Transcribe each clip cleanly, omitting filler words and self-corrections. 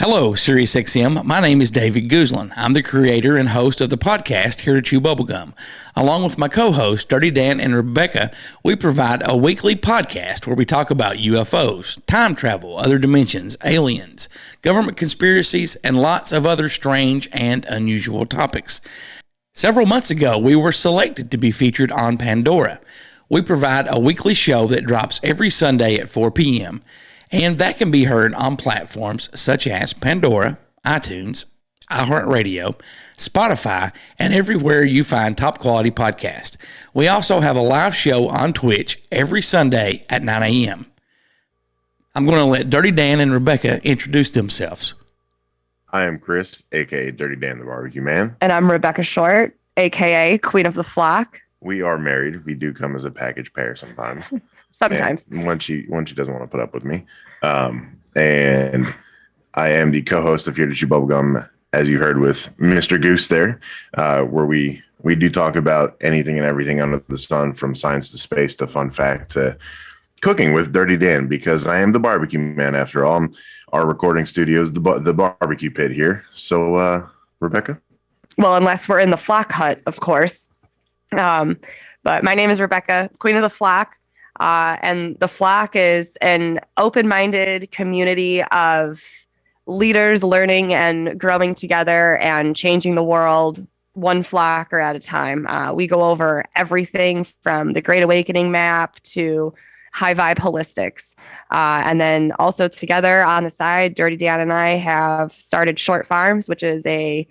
Hello, SiriusXM. My name is David Guzlin. I'm the creator and host of the podcast Here To Chew Bubblegum. Along with my co-hosts, DirtyDan and Rebecca, we provide a weekly podcast where we talk about UFOs, time travel, other dimensions, aliens, government conspiracies, and lots of other strange and unusual topics. Several months ago, we were selected to be featured on Pandora. We provide a weekly show that drops every Sunday at 4 p.m., and that can be heard on platforms such as Pandora, iTunes, iHeartRadio, Spotify, and everywhere you find top quality podcasts. We also have a live show on Twitch every Sunday at 9 a.m. I'm going to let Dirty Dan and Rebecca introduce themselves. I am Chris, a.k.a. Dirty Dan the Barbecue Man. And I'm Rebecca Short, a.k.a. Queen of the Flock. We are married. We do come as a package pair sometimes. Sometimes. And when she doesn't want to put up with me. And I am the co-host of Here To Chew Bubblegum, as you heard with Mr. Goose there, where we do talk about anything and everything under the sun, from science to space to fun fact to cooking with Dirty Dan, because I am the barbecue man after all. Our recording studio is the barbecue pit here. So, Rebecca? Well, unless we're in the Flock hut, of course. But my name is Rebecca, Queen of the Flock. And the Flock is an open-minded community of leaders learning and growing together and changing the world one flocker at a time. We go over everything from the Great Awakening map to high vibe holistics. And then also together on the side, Dirty Dan and I have started Short Farms, which is a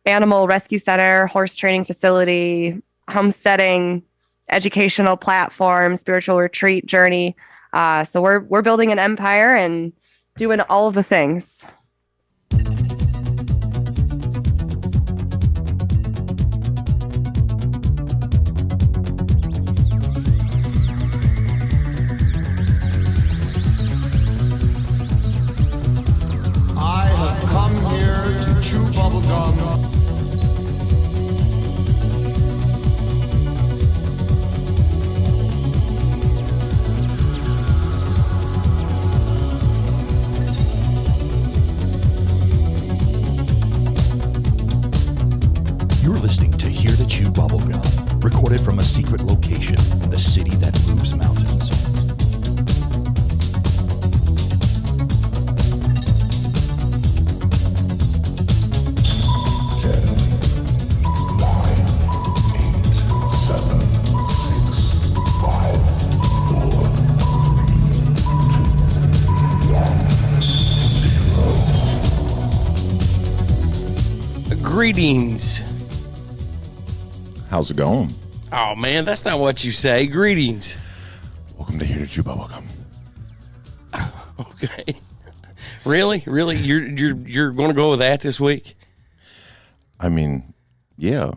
animal rescue center, horse training facility, homesteading, educational platform, spiritual retreat journey. So we're building an empire and doing all of the things. I have come here to chew bubblegum. You're listening to Here To Chew Bubblegum, recorded from a secret location in the city that moves mountains. Greetings. How's it going? Oh, man, that's not what you say. Greetings. Welcome to Here To Chew Bubblegum. Okay. Really? You're going to go with that this week? I mean, yeah.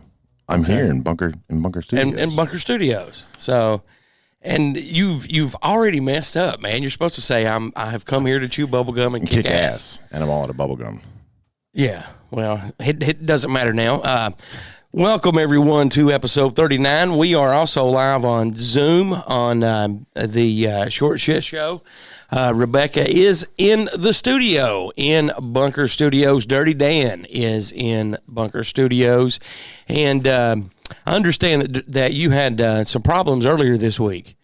I'm here in Bunker Studios. In Bunker Studios. So, and you've already messed up, man. You're supposed to say I have come here to chew bubblegum and kick ass. And I'm all out of bubblegum. Yeah. Well, it doesn't matter now. Welcome, everyone, to episode 39. We are also live on Zoom on the Short Shit Show. Rebecca is in the studio in Bunker Studios. Dirty Dan is in Bunker Studios. And I understand that you had some problems earlier this week.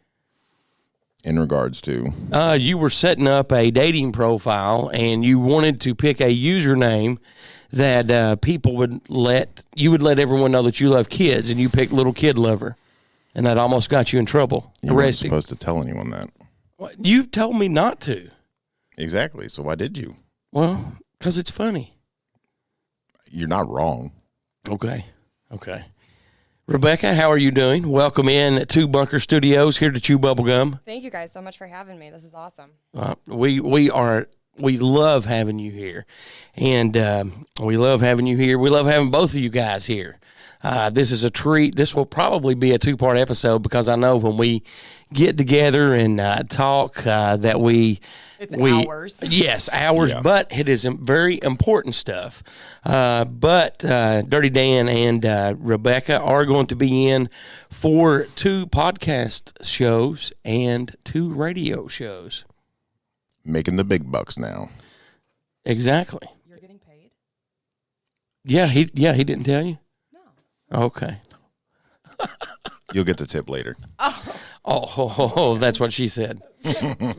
In regards to? You were setting up a dating profile, and you wanted to pick a username that people would let everyone know that you love kids, and you picked Little Kid Lover, and that almost got you in trouble. You weren't supposed to tell anyone that. Well, you told me not to. Exactly. So why did you? Well, because it's funny. You're not wrong. Okay. Rebecca, how are you doing? Welcome in to Bunker Studios, Here To Chew Bubblegum. Thank you guys so much for having me. This is awesome. We love having you here, and we love having you here. We love having both of you guys here. This is a treat. This will probably be a 2-part episode, because I know when we get together and talk that it's hours. Yes, hours, yeah. But it is very important stuff. But Dirty Dan and Rebecca are going to be in for 2 podcast shows and 2 radio shows. Making the big bucks now. Exactly. He didn't tell you? No. Okay. You'll get the tip later. Oh, that's what she said.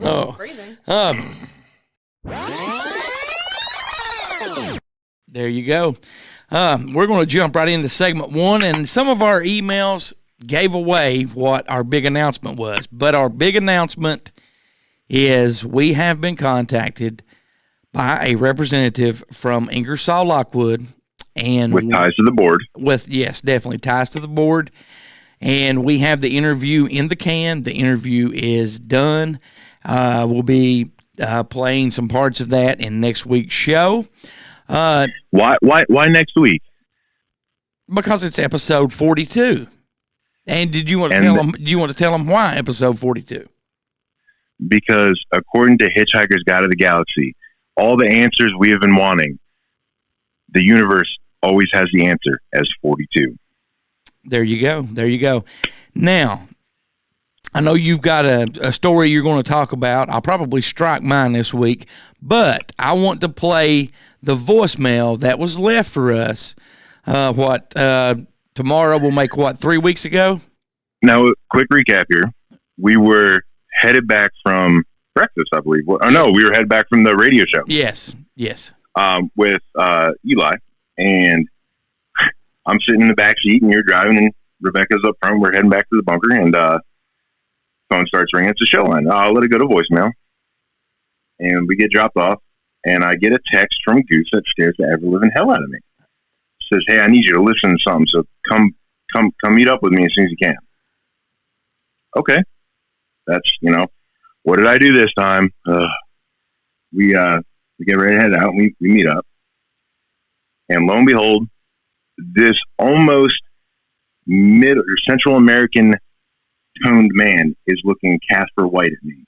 Oh. Phrasing. There you go. We're going to jump right into segment 1, and some of our emails gave away what our big announcement was. But our big announcement is we have been contacted by a representative from Ingersoll Lockwood, and With ties to the board. Yes, definitely ties to the board. And we have the interview in the can. The interview is done. We'll be playing some parts of that in next week's show. Why next week? Because it's episode 42. And did you want to tell them? Do you want to tell them why episode 42? Because according to Hitchhiker's Guide to the Galaxy, all the answers we have been wanting, the universe always has the answer as 42. There you go. There you go. Now, I know you've got a story you're going to talk about. I'll probably strike mine this week, but I want to play the voicemail that was left for us. Tomorrow will make 3 weeks ago? Now, quick recap here. We were headed back from breakfast, I believe. We were headed back from the radio show. Yes. With Eli, and I'm sitting in the back seat, and you're driving, and Rebecca's up front. We're heading back to the bunker, and phone starts ringing. It's a show line. I'll let it go to voicemail, and we get dropped off, and I get a text from Goose that scares the ever-living hell out of me. It says, "Hey, I need you to listen to something, so come meet up with me as soon as you can." Okay. That's, what did I do this time? We get ready to head out, and we meet up. And lo and behold, this almost mid or Central American toned man is looking Casper White at me.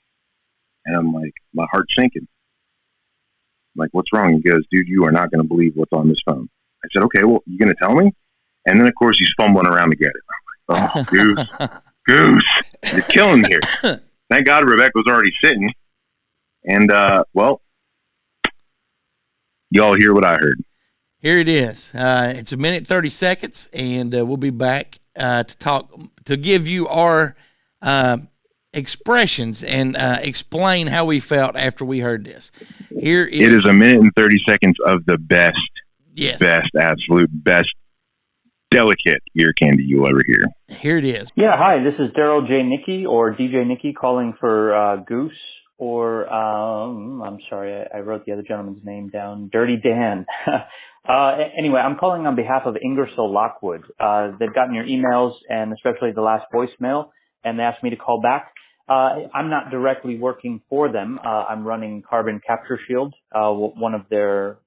And I'm like, my heart's sinking. I'm like, what's wrong? He goes, dude, you are not going to believe what's on this phone. I said, okay, well, you going to tell me? And then, of course, he's fumbling around to get it. I'm like, oh, Goose, you're killing me here. Thank God Rebecca was already sitting. And, y'all hear what I heard. Here it is. It's 1:30, and we'll be back to give you our expressions and explain how we felt after we heard this. It is 1:30 of the best, absolute best, delicate ear candy you'll ever hear. Here it is. Yeah, hi, this is Daryl J. Nicky, or DJ Nicky, calling for Goose, or, I'm sorry, I wrote the other gentleman's name down, DirtyDan. Anyway, I'm calling on behalf of Ingersoll Lockwood. They've gotten your emails, and especially the last voicemail, and they asked me to call back. I'm not directly working for them. I'm running Carbon Capture Shield, one of their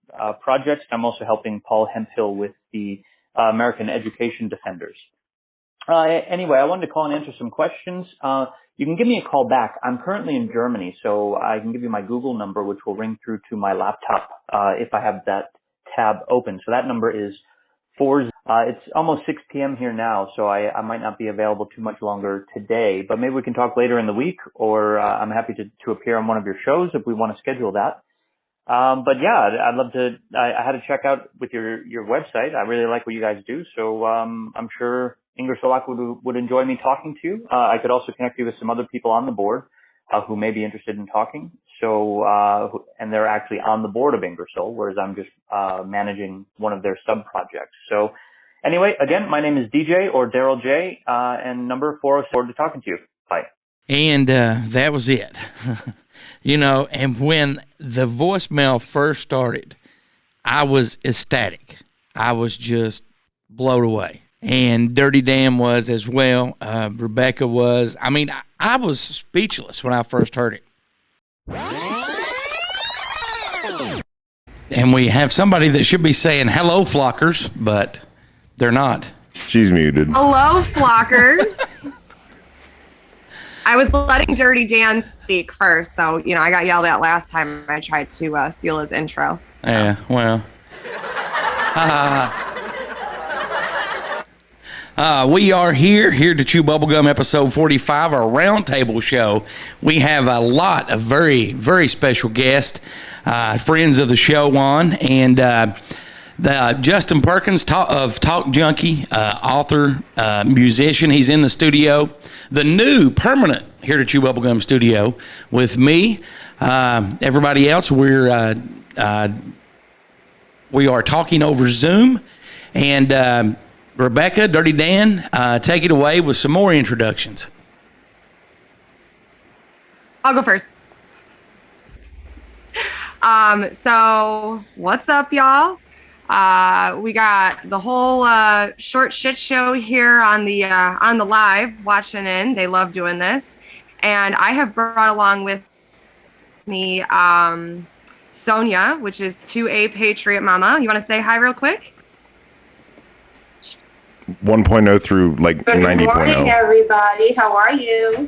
projects. I'm also helping Paul Hemphill with the American Education Defenders. Anyway, I wanted to call and answer some questions. You can give me a call back. I'm currently in Germany, so I can give you my Google number, which will ring through to my laptop if I have that tab open. So that number is 40. It's almost 6 p.m. here now, so I might not be available too much longer today, but maybe we can talk later in the week, or I'm happy to appear on one of your shows if we want to schedule that. But yeah, I'd love to. I had to check out with your website. I really like what you guys do, so I'm sure Ingersoll Lockwood would enjoy me talking to you. I could also connect you with some other people on the board who may be interested in talking. So, and they're actually on the board of Ingersoll, whereas I'm just managing one of their sub-projects. So anyway, again, my name is DJ, or Daryl J, and number 406, forward to talking to you. Bye. And that was it. And when the voicemail first started, I was ecstatic. I was just blown away. And DirtyDan was as well. Rebecca was. I mean, I was speechless when I first heard it. And we have somebody that should be saying hello, flockers, but they're not. She's muted. Hello, flockers. I was letting Dirty Dan speak first, so I got yelled at last time I tried to steal his intro. So. Yeah, well. We are here to Chew Bubblegum, episode 45, our roundtable show. We have a lot of very, very special guests, friends of the show on, and Justin Perkins of Talk Junkie, author, musician. He's in the studio, the new permanent Here to Chew Bubblegum studio with me. Everybody else, we are talking over Zoom. And Rebecca, Dirty Dan, take it away with some more introductions. I'll go first. So what's up, y'all? We got the whole short shit show here on the live watching in. They love doing this, and I have brought along with me Sonia, which is 2A Patriot Mama. You want to say hi real quick? 1.0 through like 90.0. Good morning, everybody. How are you?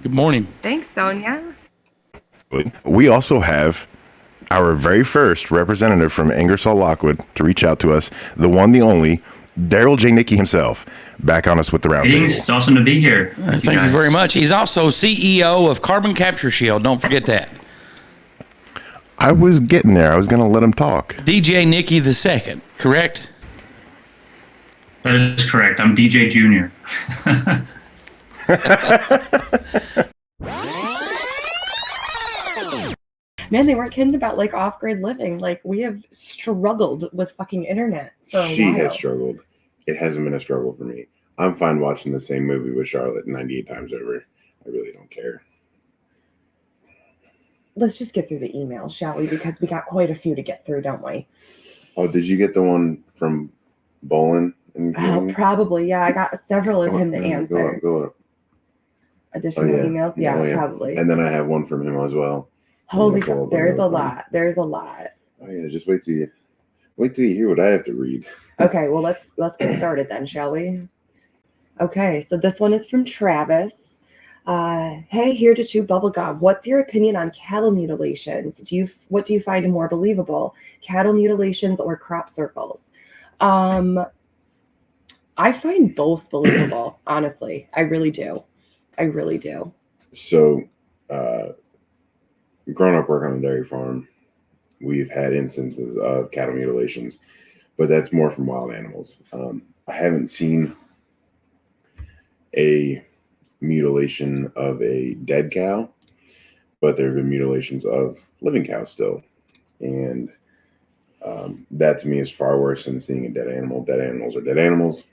Good morning. Thanks, Sonia. We also have our very first representative from Ingersoll Lockwood to reach out to us, the one, the only, Daryl J. Nicky himself, back on us with the roundtable. It's awesome to be here. Thank you very much. He's also CEO of Carbon Capture Shield. Don't forget that. I was getting there. I was going to let him talk. DJ Nicky the second, correct? That is correct. I'm DJ Junior. Man, they weren't kidding about like off-grid living. Like, we have struggled with fucking internet for a while. She has struggled. It hasn't been a struggle for me. I'm fine watching the same movie with Charlotte 98 times over. I really don't care. Let's just get through the email, shall we? Because we got quite a few to get through, don't we? Oh, did you get the one from Bolin? Oh, probably. Yeah, I got several of him to answer. Go up. Additional emails? Yeah, probably. And then I have one from him as well. Holy fuck, there's a lot. There's a lot. Oh yeah, just wait till you hear what I have to read. Okay, well let's get started then, shall we? Okay, so this one is from Travis. Hey, here to chew bubblegum. What's your opinion on cattle mutilations? What do you find more believable, cattle mutilations or crop circles? I find both believable, honestly. I really do. So, growing up working on a dairy farm, we've had instances of cattle mutilations, but that's more from wild animals. I haven't seen a mutilation of a dead cow, but there have been mutilations of living cows still. And that to me is far worse than seeing a dead animal. Dead animals are dead animals.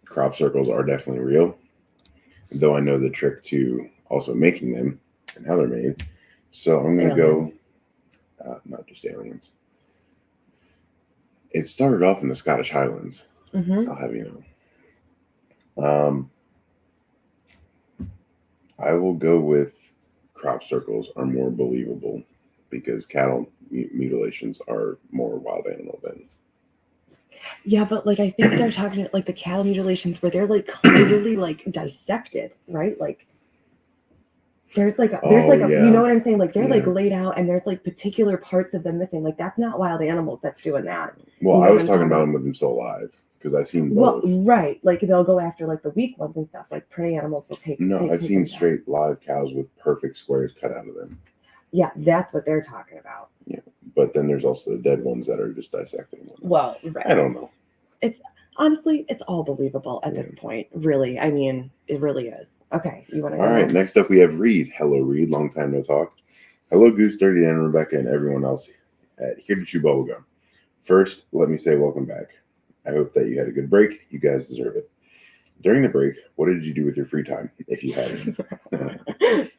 Crop circles are definitely real, though I know the trick to also making them and how they're made. So I'm going to go, not just aliens. It started off in the Scottish Highlands. I'll have you know. I will go with crop circles are more believable because cattle mutilations are more wild animal than. Yeah, but like I think they're talking like the cattle mutilations where they're like clearly like dissected, right? Like there's like you know what I'm saying? Like they're like laid out and there's like particular parts of them missing. Like that's not wild animals that's doing that. Well, you know I was talking about them with them still alive because I've seen both. Well, right. Like they'll go after like the weak ones and stuff. Like prey animals will take. No, I've seen straight live cows with perfect squares cut out of them. Yeah, that's what they're talking about. Yeah, but then there's also the dead ones that are just dissecting them. Well, right. I don't know. It's honestly, it's all believable at this point. Really, I mean, it really is. Okay, you want to? All right. Next up, we have Reed. Hello, Reed. Long time no talk. Hello, Goose, DirtyDan, Rebecca, and everyone else at Here to Chew Bubblegum. First, let me say welcome back. I hope that you had a good break. You guys deserve it. During the break, what did you do with your free time, if you had any?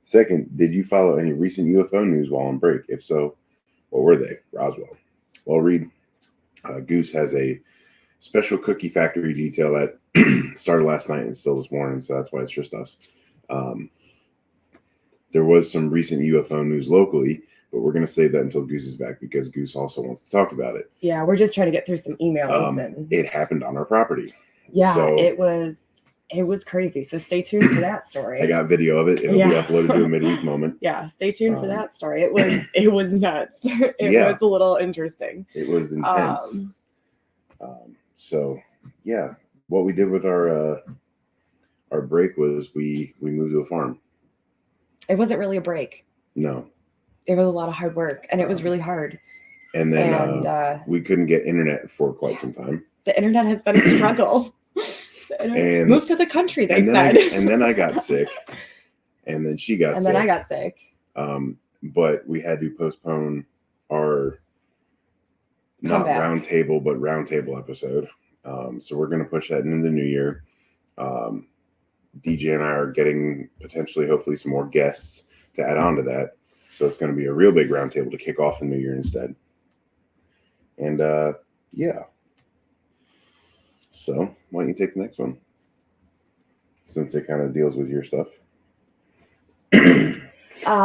Second, did you follow any recent UFO news while on break? If so, what were they? Roswell. Well, Reed, Goose has a special cookie factory detail that started last night and still this morning, so that's why it's just us. There was some recent UFO news locally, but we're going to save that until Goose is back because Goose also wants to talk about it. Yeah, we're just trying to get through some emails. It happened on our property. Yeah, so, it was crazy. So stay tuned for that story. I got video of it. It'll be uploaded to a midweek moment. Yeah, stay tuned for that story. It was nuts. It was a little interesting. It was intense. So yeah, what we did with our break was we moved to a farm. It wasn't really a break. No. It was a lot of hard work, and it was really hard. And then we couldn't get internet for quite some time. The internet has been a struggle. And move to the country, they said. And then I got sick. And then she got sick. And then I got sick. But we had to postpone our not round table, but round table episode. So we're going to push that into the new year. DJ and I are getting potentially, hopefully, some more guests to add on to that. So it's going to be a real big round table to kick off the new year instead. And yeah. So why don't you take the next one? Since it kind of deals with your stuff.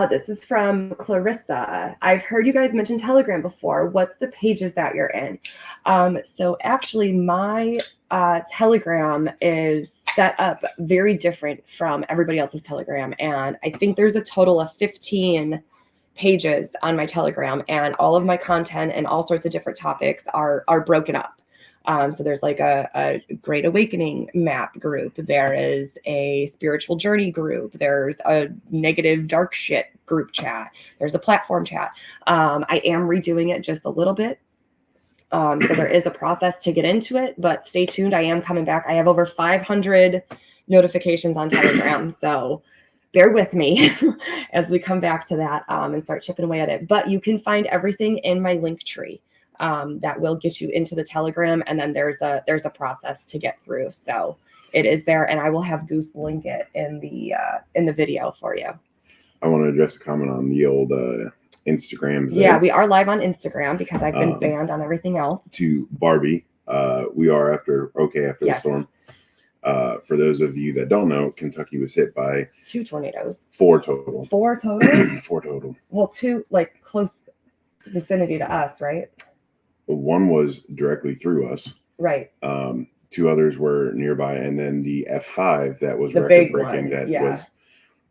This is from Clarissa. I've heard you guys mention Telegram before. What's the pages that you're in? So actually my Telegram is set up very different from everybody else's Telegram. And I think there's a total of 15 pages on my Telegram, and all of my content and all sorts of different topics are broken up. So there's like a Great Awakening map group. There is a spiritual journey group. There's a negative dark shit group chat. There's a platform chat. I am redoing it just a little bit. So there is a process to get into it, but stay tuned. I am coming back. I have over 500 notifications on Telegram. So bear with me as we come back to that and start chipping away at it. But you can find everything in my link tree. That will get you into the Telegram, and then there's a process to get through. So it is there, and I will have Goose link it in the video for you. I want to address a comment on the old Instagrams. Yeah, we are live on Instagram because I've been banned on everything else. To Barbie, we are after the storm. For those of you that don't know, Kentucky was hit by 2 tornadoes. 4 total. 4 total? 4 total. Well, 2 like close vicinity to us, right? One was directly through us. Right. 2 others were nearby, and then the F5 that was record-breaking was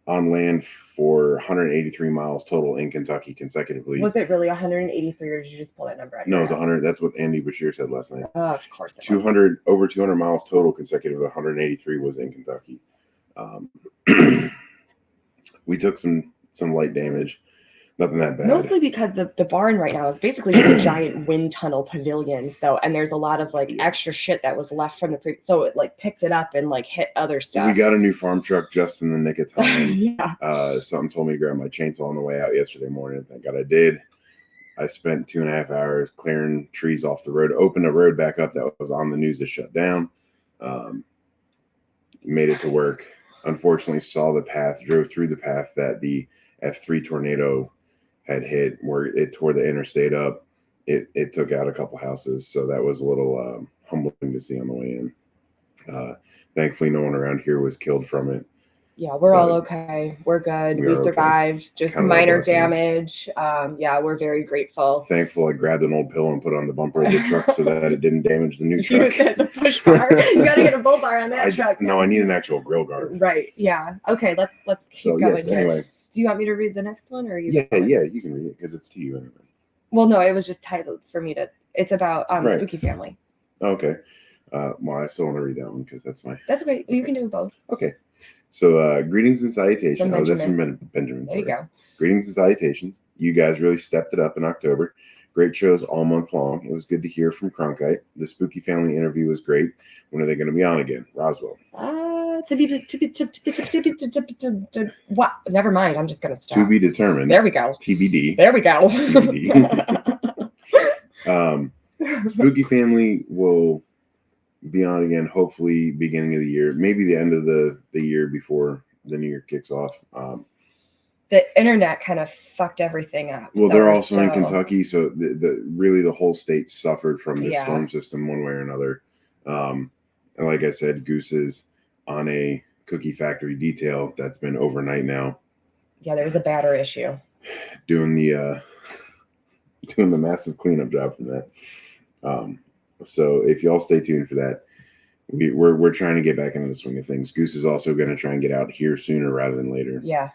on land for 183 miles total in Kentucky consecutively. Was it really 183, or did you just pull that number out? No, it was 100. That's what Andy Bashir said last night. Of course. 200 over 200 miles total consecutive. 183 was in Kentucky. We took some light damage. Nothing that bad. Mostly because the barn right now is basically just a giant wind tunnel pavilion. So, and there's a lot of like extra shit that was left from so it like picked it up and like hit other stuff. We got a new farm truck just in the nick of time. Yeah. Something told me to grab my chainsaw on the way out yesterday morning. Thank God I did. I spent 2.5 hours clearing trees off the road, opened a road back up that was on the news to shut down. Made it to work. Unfortunately, saw the path, drove through the path that the F3 tornado had hit, where it tore the interstate up. It took out a couple houses, so that was a little humbling to see on the way in. Thankfully, no one around here was killed from it. Yeah, we're all okay. We're good. We survived. Okay. Just minor damage. Yeah, we're very grateful. Thankful I grabbed an old pillow and put it on the bumper of the truck so that it didn't damage the new truck. Use it as a push bar. You got to get a bull bar on that truck. No, I need an actual grill guard. Right. Yeah. Okay. Let's keep going. Yes, anyway. Do you want me to read the next one, or you? Yeah, you can read it because it's to you anyway. Well, no, it was just titled for me to. It's about Spooky Family. Okay. Well, I still want to read that one because that's my. That's okay. You can do both. Okay. So, greetings and salutations. Oh, that's from Benjamin. There you go. Greetings and salutations. You guys really stepped it up in October. Great shows all month long. It was good to hear from Cronkite. The Spooky Family interview was great. When are they going to be on again? Roswell. What? Never mind. I'm just going to stop. To be determined. There we go. TBD. There we go. TBD. Spooky Family will be on again, hopefully beginning of the year, maybe the end of the year before the new year kicks off. The internet kind of fucked everything up. Well, they're also in Kentucky, so the whole state suffered from this storm system one way or another. And like I said, Goose is on a cookie factory detail that's been overnight now. Yeah, there's a batter issue. Doing the massive cleanup job for that. So if y'all stay tuned for that, we're trying to get back into the swing of things. Goose is also going to try and get out here sooner rather than later. Yeah.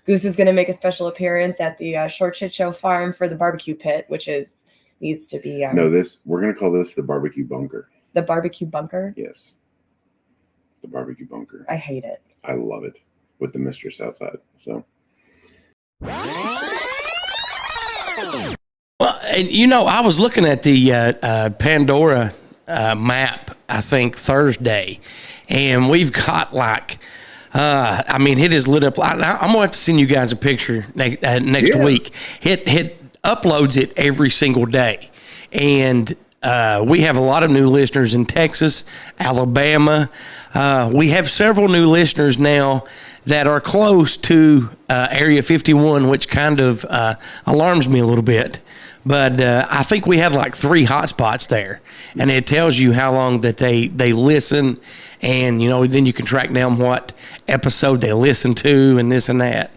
Goose is going to make a special appearance at the Short Shit Show farm for the barbecue pit, which needs to be. We're going to call this the barbecue bunker. The barbecue bunker? Yes. The barbecue bunker. I hate it. I love it. With the mistress outside. So. Well, and I was looking at the Pandora map, I think Thursday, and we've got it is lit up. I'm going to have to send you guys a picture next week. It uploads it every single day. And we have a lot of new listeners in Texas, Alabama. We have several new listeners now that are close to Area 51, which kind of alarms me a little bit. But I think we had like 3 hotspots there, and it tells you how long that they listen, and then you can track down what episode they listen to and this and that.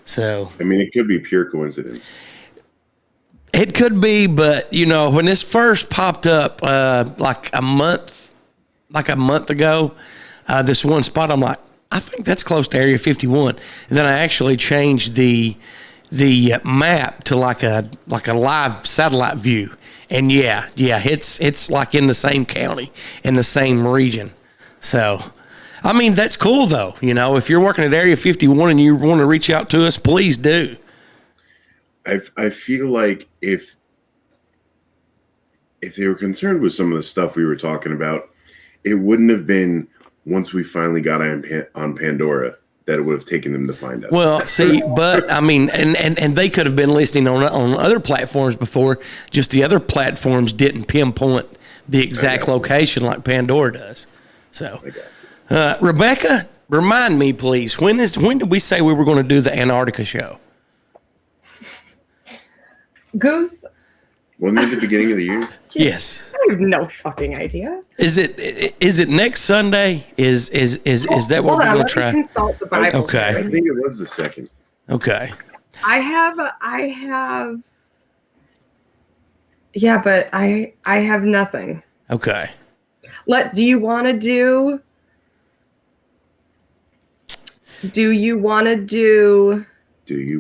So it could be pure coincidence. It could be, but when this first popped up like a month ago, this one spot, I'm like, I think that's close to Area 51. And then I actually changed the map to like a live satellite view, and it's like in the same county, in the same region. So that's cool though. If you're working at Area 51 and you want to reach out to us, please do. I feel like if they were concerned with some of the stuff we were talking about, it wouldn't have been once we finally got on Pandora that it would have taken them to find us. Well, see, but and they could have been listening on other platforms before. Just the other platforms didn't pinpoint the exact location like Pandora does. So, Rebecca, remind me, please. When did we say we were going to do the Antarctica show? Goose. Wasn't it the beginning of the year? Yes. I have no fucking idea. Is it next Sunday? Is that what we're going to try? Consult the Bible. Okay. I think it was the 2nd. Okay. I have. Yeah, but I have nothing. Okay. Do you want to do? Do you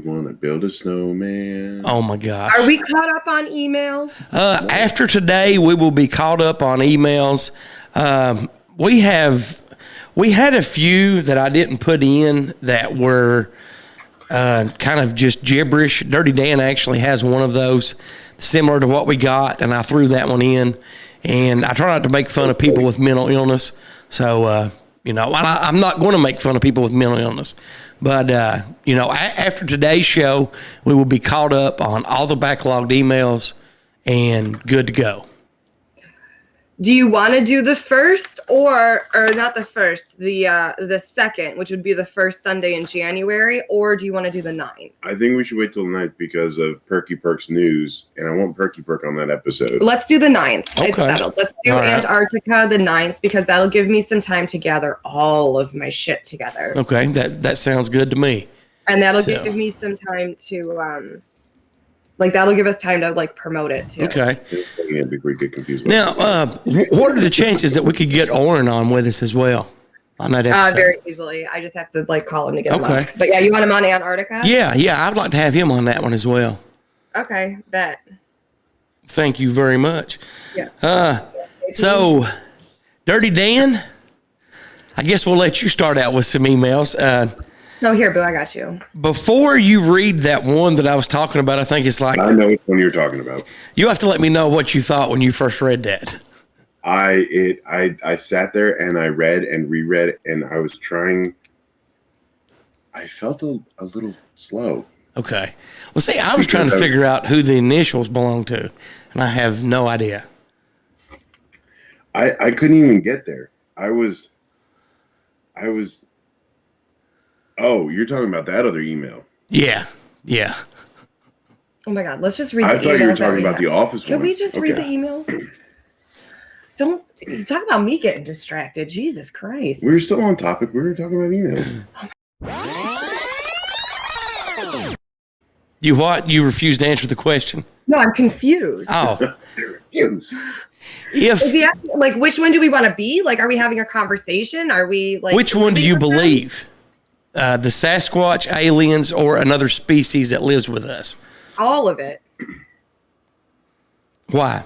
want to build a snowman? Oh my gosh. Are we caught up on emails? After today, we will be caught up on emails. We had a few that I didn't put in that were kind of just gibberish. Dirty Dan actually has one of those similar to what we got, and I threw that one in. And I try not to make fun of people with mental illness. So, I'm not going to make fun of people with mental illness. But, after today's show, we will be caught up on all the backlogged emails and good to go. Do you want to do the first or not the first, the second, which would be the first Sunday in January, or do you want to do the 9th? I think we should wait till the 9th because of Perky Perk's news, and I want Perky Perk on that episode. Let's do the 9th. Okay. It's settled. Let's do all right. Antarctica the 9th because that'll give me some time to gather all of my shit together. Okay, that sounds good to me. And that'll give me some time to that'll give us time to promote it too. Okay. Yeah, before we get confused. Now, what are the chances that we could get Oren on with us as well on that episode? Very easily. I just have to call him to get him Okay. on. But yeah, you want him on Antarctica? Yeah, I'd like to have him on that one as well. Okay, bet. Thank you very much. Yeah. So, Dirty Dan, I guess we'll let you start out with some emails. No, here, Boo, I got you. Before you read that one that I was talking about, I think it's like... I know which one you're talking about. You have to let me know what you thought when you first read that. I sat there and I read and reread, and I was trying... I felt a little slow. Okay. Well, see, I was trying to figure out who the initials belong to, and I have no idea. I couldn't even get there. I was... Oh, you're talking about that other email. Yeah. Oh my God, let's just read the emails. I thought you were talking about the office one. Can we just read the emails? Don't you talk about me getting distracted. Jesus Christ. We were still on topic. We were talking about emails. You what? You refused to answer the question? No, I'm confused. Oh. Confused. Is he asking, which one do we want to be? Are we having a conversation? Are we Which one do you believe? The Sasquatch, aliens, or another species that lives with us? All of it. Why?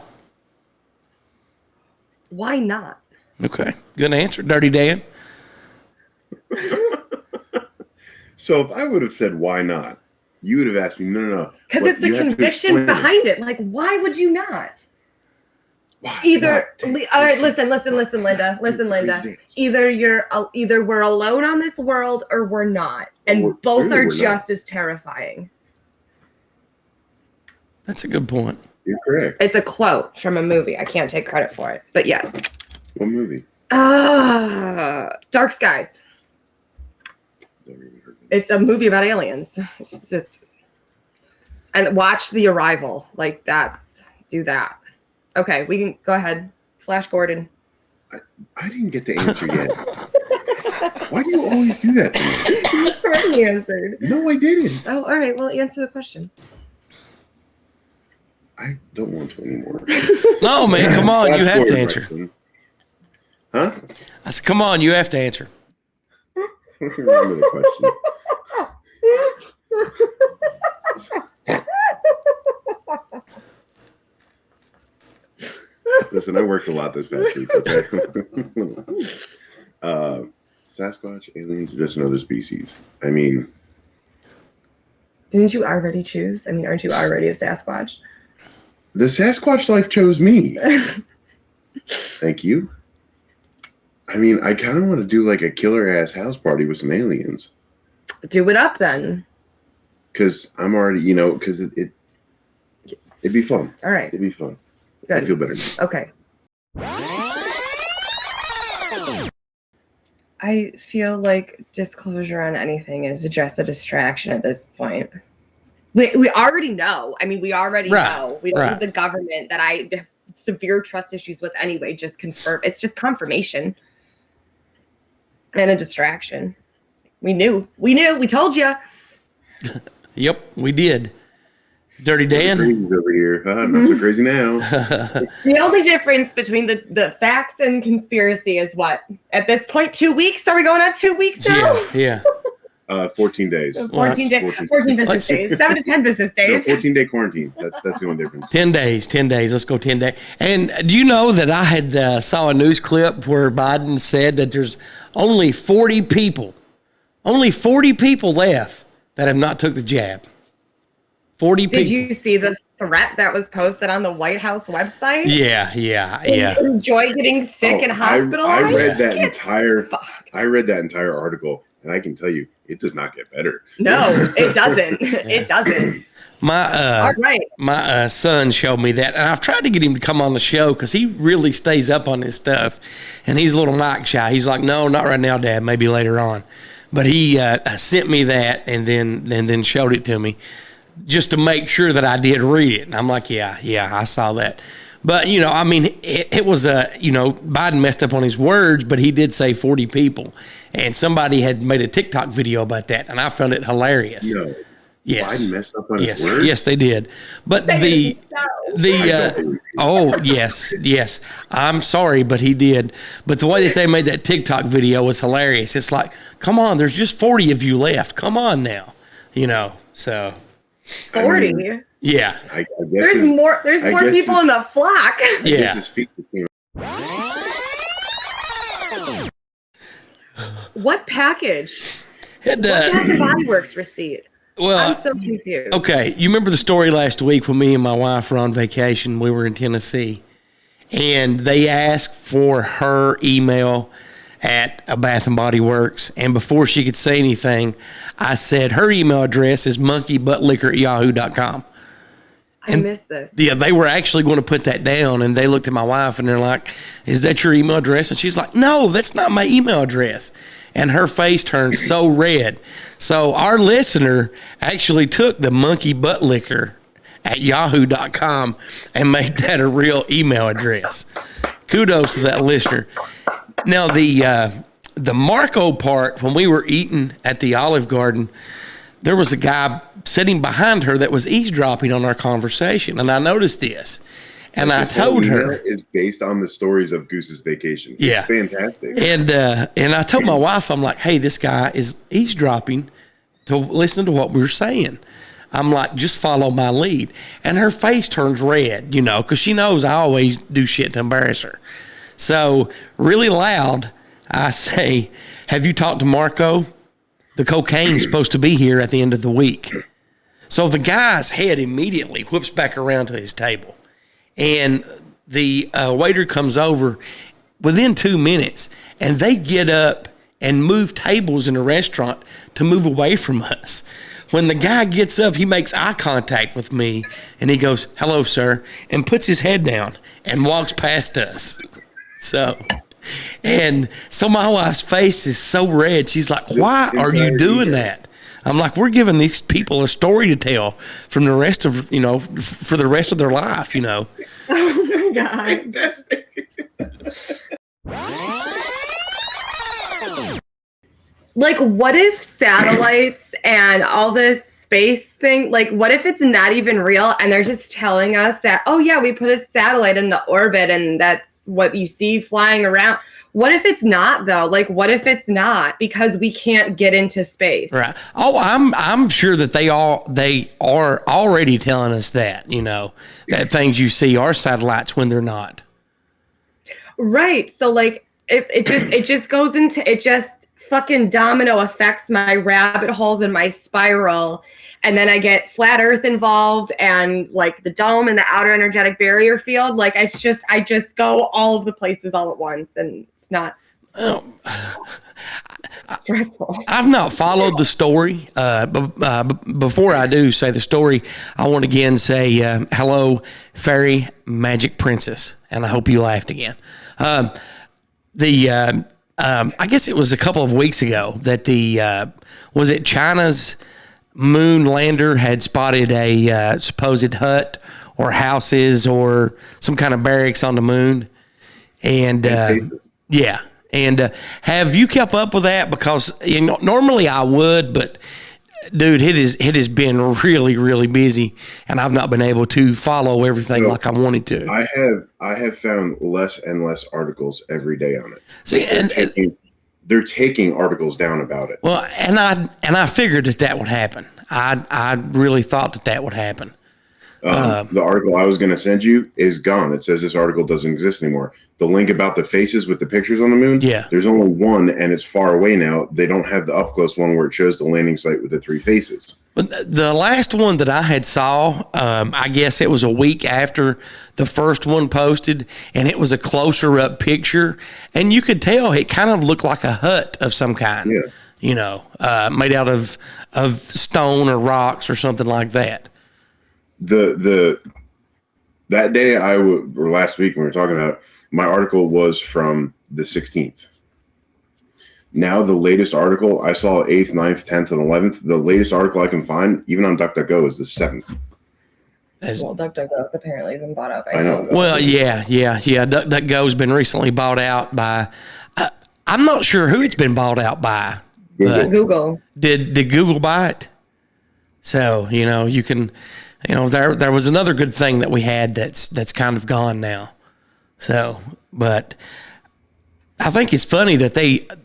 Why not? Okay, good answer, Dirty Dan. So if I would have said why not, You would have asked me, no. Because it's the conviction behind it. Like, why would you not? Why Either, not? all right, listen, Linda. Either we're alone on this world or we're not. And both are just as terrifying. That's a good point. You're correct. It's a quote from a movie. I can't take credit for it, but yes. What movie? Dark Skies. It's a movie about aliens. And watch The Arrival. Like, do that. Okay, we can go ahead. Flash Gordon. I didn't get the answer yet. Why do you always do that to me? You already answered. No, I didn't. Oh, all right. Well, answer the question. I don't want to anymore. No, man, come on. You have to answer. Question. Huh? I said, come on, you have to answer. I don't remember the question. Listen, I worked a lot this past week, okay? Sasquatch, aliens, or just another species? I mean... Didn't you already choose? I mean, aren't you already a Sasquatch? The Sasquatch life chose me. Thank you. I mean, I kind of want to do like a killer-ass house party with some aliens. Do it up, then. Because I'm already, because it'd be fun. All right. It'd be fun. Good. I feel better now. Okay. I feel like disclosure on anything is just a distraction at this point. We already know. I mean, we already know. We don't need the government that I have severe trust issues with anyway. Just confirm. It's just confirmation and a distraction. We knew. We told you. Yep, we did. Dirty Dan. Over here. Not so crazy now. The only difference between the facts and conspiracy is what? At this point, 2 weeks? Are we going on 2 weeks now? Yeah. 14 days. 14 business days. 7 to 10 business days. 14-day quarantine. That's the only difference. 10 days. Let's go 10 days. And do you know that I had saw a news clip where Biden said that there's only 40 people left that have not took the jab. 40 people. Did you see the threat that was posted on the White House website? Yeah. Enjoy getting sick and hospitalized? I read that entire article, and I can tell you, it does not get better. No, it doesn't. It doesn't. My son showed me that, and I've tried to get him to come on the show because he really stays up on this stuff, and he's a little mic shy. He's like, no, not right now, Dad, maybe later on. But he sent me that and then showed it to me just to make sure that I did read it. And I'm like, yeah, I saw that. But, I mean, it was Biden messed up on his words, but he did say 40 people. And somebody had made a TikTok video about that, and I found it hilarious. No. Yes. Biden messed up on his words? Yes, they did. But yes. I'm sorry, but he did. But the way that they made that TikTok video was hilarious. It's like, come on, there's just 40 of you left. Come on now. So 40. Yeah. I guess there's more people in the flock. Yeah. What package? What Bath and Body Works receipt? Well, I'm so confused. Okay, you remember the story last week when me and my wife were on vacation? We were in Tennessee, and they asked for her email at a Bath and Body Works, and before she could say anything, I said her email address is monkeybuttliquor@yahoo.com. I missed this. Yeah, they were actually going to put that down, and they looked at my wife, and they're like, is that your email address? And she's like, no, that's not my email address. And her face turned so red. So our listener actually took the monkeybuttliquor@yahoo.com and made that a real email address. Kudos to that listener. Now, the Marco part, when we were eating at the Olive Garden, there was a guy sitting behind her that was eavesdropping on our conversation, and I noticed this. And I told her it's based on the stories of Goose's vacation. Yeah. It's fantastic. And I told my wife, I'm like, hey, this guy is eavesdropping to listen to what we were saying. I'm like, just follow my lead. And her face turns red, because she knows I always do shit to embarrass her. So really loud, I say, have you talked to Marco? The cocaine's supposed to be here at the end of the week. So the guy's head immediately whips back around to his table. And the waiter comes over within 2 minutes, and they get up and move tables in the restaurant to move away from us. When the guy gets up, he makes eye contact with me, and he goes, "Hello, sir," and puts his head down and walks past us. So my wife's face is so red. She's like, "Why are you doing that?" I'm like, "We're giving these people a story to tell from the rest of, for the rest of their life, Oh my God. Fantastic. Like, what if satellites and all this space thing, like, what if it's not even real and they're just telling us that, oh, yeah, we put a satellite into orbit and that's what you see flying around? What if it's not, though? Like, what if it's not because we can't get into space? Right. Oh, I'm sure that they are already telling us that, that things you see are satellites when they're not. Right. So, like, it just goes into, it just fucking domino affects my rabbit holes and my spiral. And then I get flat earth involved and like the dome and the outer energetic barrier field. Like I just go all of the places all at once, and it's not stressful. I've not followed the story, but before I do say the story, I want to again say hello, fairy magic princess, and I hope you laughed again. I guess it was a couple of weeks ago that was it China's moon lander had spotted a supposed hut or houses or some kind of barracks on the moon. And yeah. And have you kept up with that? Because normally I would, but dude, it has been really, really busy, and I've not been able to follow everything like I wanted to. I have found less and less articles every day on it. See, they're taking articles down about it. Well, and I figured that would happen. I really thought that would happen. The article I was going to send you is gone. It says this article doesn't exist anymore. The link about the faces with the pictures on the moon, there's only one, and it's far away now. They don't have the up close one where it shows the landing site with the three faces. But the last one that I had saw, I guess it was a week after the first one posted, and it was a closer up picture, and you could tell it kind of looked like a hut of some kind. Yeah. Made out of stone or rocks or something like that. That day or last week when we were talking about it, my article was from the 16th. Now the latest article I saw 8th, 9th, 10th, and 11th. The latest article I can find, even on DuckDuckGo, is the 7th. Well, DuckDuckGo has apparently been bought out by. I know. Well, yeah. DuckDuckGo's been recently bought out by. I'm not sure who it's been bought out by. Google. Did Google buy it? So you can. There was another good thing that we had that's kind of gone now. So, but I think it's funny that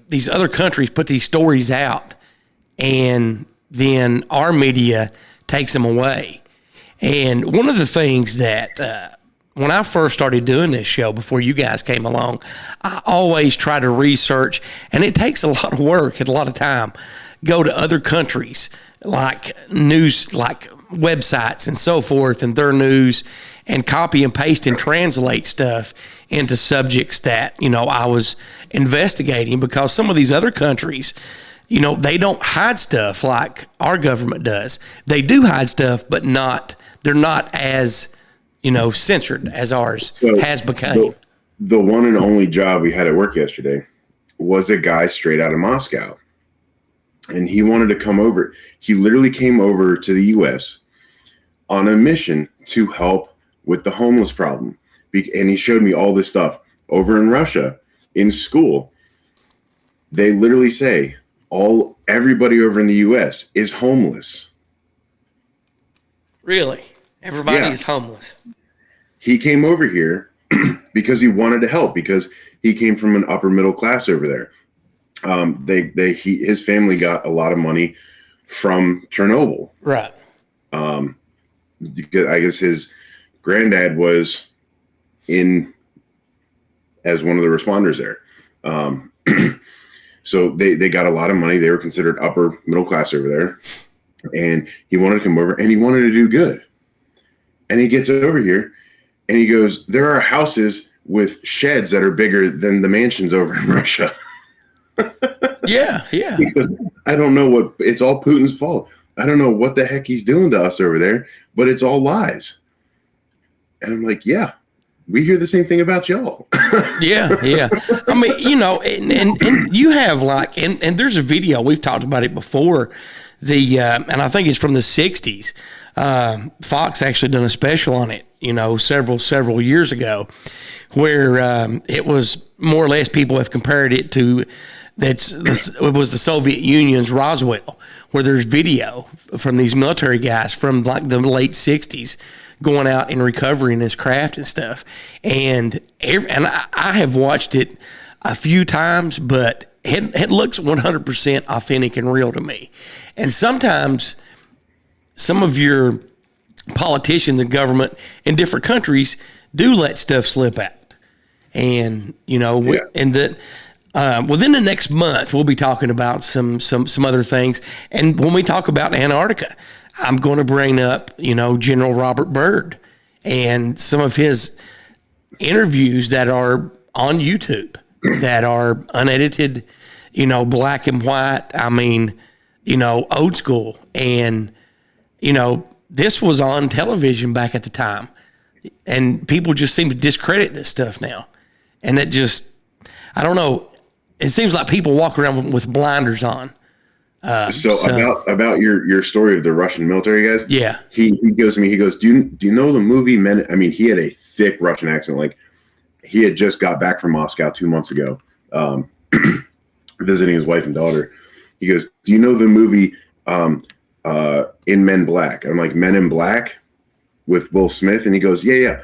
these other countries put these stories out, and then our media takes them away. And one of the things that when I first started doing this show before you guys came along, I always try to research, and it takes a lot of work and a lot of time. Go to other countries like news, like websites and so forth, and their news, and copy and paste and translate stuff into subjects that I was investigating, because some of these other countries, they don't hide stuff like our government does. They do hide stuff, but they're not as censored as ours has become. The one and only job we had at work yesterday was a guy straight out of Moscow. And he wanted to come over. He literally came over to the U.S. on a mission to help with the homeless problem. And he showed me all this stuff. Over in Russia, in school, they literally say everybody over in the U.S. is homeless. Really? Everybody is homeless. He came over here because he wanted to help, because he came from an upper middle class over there. His family got a lot of money from Chernobyl. Right. Because I guess his granddad was in as one of the responders there. So they got a lot of money. They were considered upper middle class over there. And he wanted to come over and he wanted to do good. And he gets over here and he goes, there are houses with sheds that are bigger than the mansions over in Russia. Yeah. Because I don't know it's all Putin's fault. I don't know what the heck he's doing to us over there, but it's all lies. And I'm like, yeah, we hear the same thing about y'all. Yeah. I mean, and you have and there's a video, we've talked about it before, and I think it's from the 60s. Fox actually done a special on it, several years ago, where it was more or less, people have compared it to, it was the Soviet Union's Roswell, where there's video from these military guys from like the late 60s going out and recovering his craft and stuff. And I have watched it a few times, but it looks 100% authentic and real to me. And sometimes some of your politicians and government in different countries do let stuff slip out. And, and that within the next month, we'll be talking about some other things. And when we talk about Antarctica, I'm going to bring up, General Robert Byrd and some of his interviews that are on YouTube that are unedited, black and white. I mean, old school. And, this was on television back at the time. And people just seem to discredit this stuff now. And it just, I don't know. It seems like people walk around with blinders on. About your story of the Russian military guys. Yeah. He goes to me, he goes, do you know the movie Men? I mean, he had a thick Russian accent. Like he had just got back from Moscow 2 months ago, visiting his wife and daughter. He goes, do you know the movie, In Men Black? I'm like, Men in Black with Will Smith. And he goes, yeah.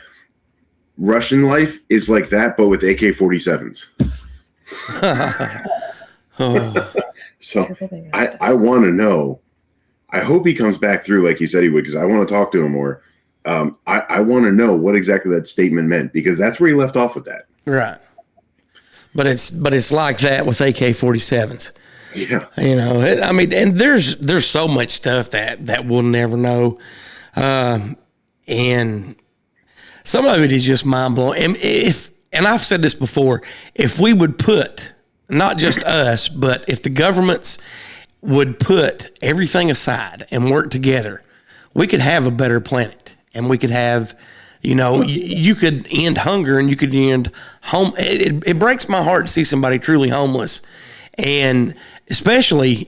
Russian life is like that, but with AK-47s. So I want to know, I hope he comes back through like he said he would, because I want to talk to him more. I want to know what exactly that statement meant, because that's where he left off with that. Right. But it's like that with AK-47s. Yeah. And there's so much stuff that we'll never know. And some of it is just mind blowing. And I've said this before, if we would put, not just us, but if the governments would put everything aside and work together, we could have a better planet, and we could have, you could end hunger, and you could end home. It breaks my heart to see somebody truly homeless. And especially,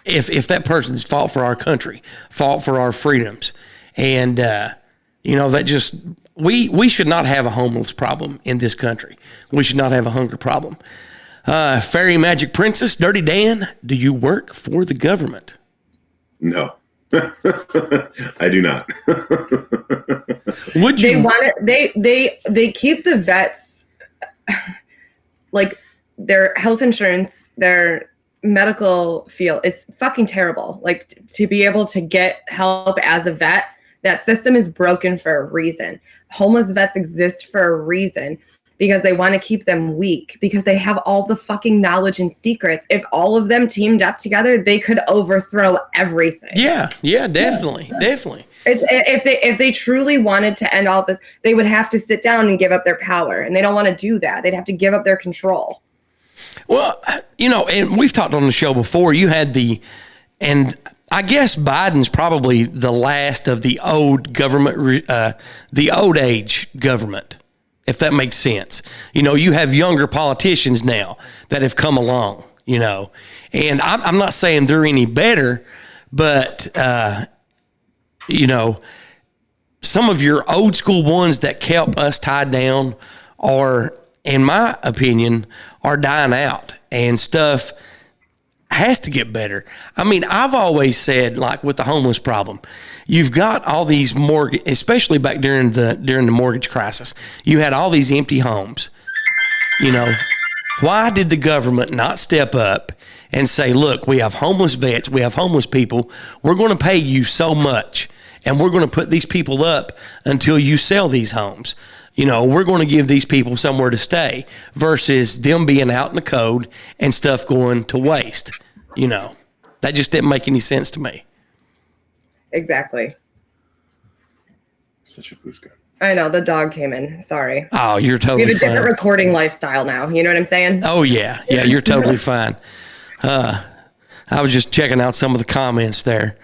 if that person's fought for our country, fought for our freedoms. And, that just, we should not have a homeless problem in this country. We should not have a hunger problem. Fairy Magic Princess, Dirty Dan, do you work for the government? No, I do not. Would you? They keep the vets, like their health insurance, their medical field. It's fucking terrible. Like to be able to get help as a vet, that system is broken for a reason. Homeless vets exist for a reason, because they want to keep them weak, because they have all the fucking knowledge and secrets. If all of them teamed up together, they could overthrow everything. Yeah, definitely. If they truly wanted to end all this, they would have to sit down and give up their power. And they don't want to do that. They'd have to give up their control. Well, and we've talked on the show before, and I guess Biden's probably the last of the old government, the old age government, if that makes sense. You have younger politicians now that have come along, and I'm not saying they're any better, but, some of your old school ones that kept us tied down are, in my opinion, are dying out, and stuff has to get better. I mean, I've always said, like with the homeless problem, you've got all these mortgage, especially back during the mortgage crisis, you had all these empty homes. Why did the government not step up and say, look, we have homeless vets, we have homeless people, we're going to pay you so much, and we're going to put these people up until you sell these homes. We're going to give these people somewhere to stay, versus them being out in the cold and stuff going to waste, That just didn't make any sense to me. Exactly. Such a Fusca. I know the dog came in. Sorry. Oh, you're We totally have a different fine. recording lifestyle now. You know what I'm saying? Oh, yeah. Yeah, you're totally fine. I was just checking out some of the comments there.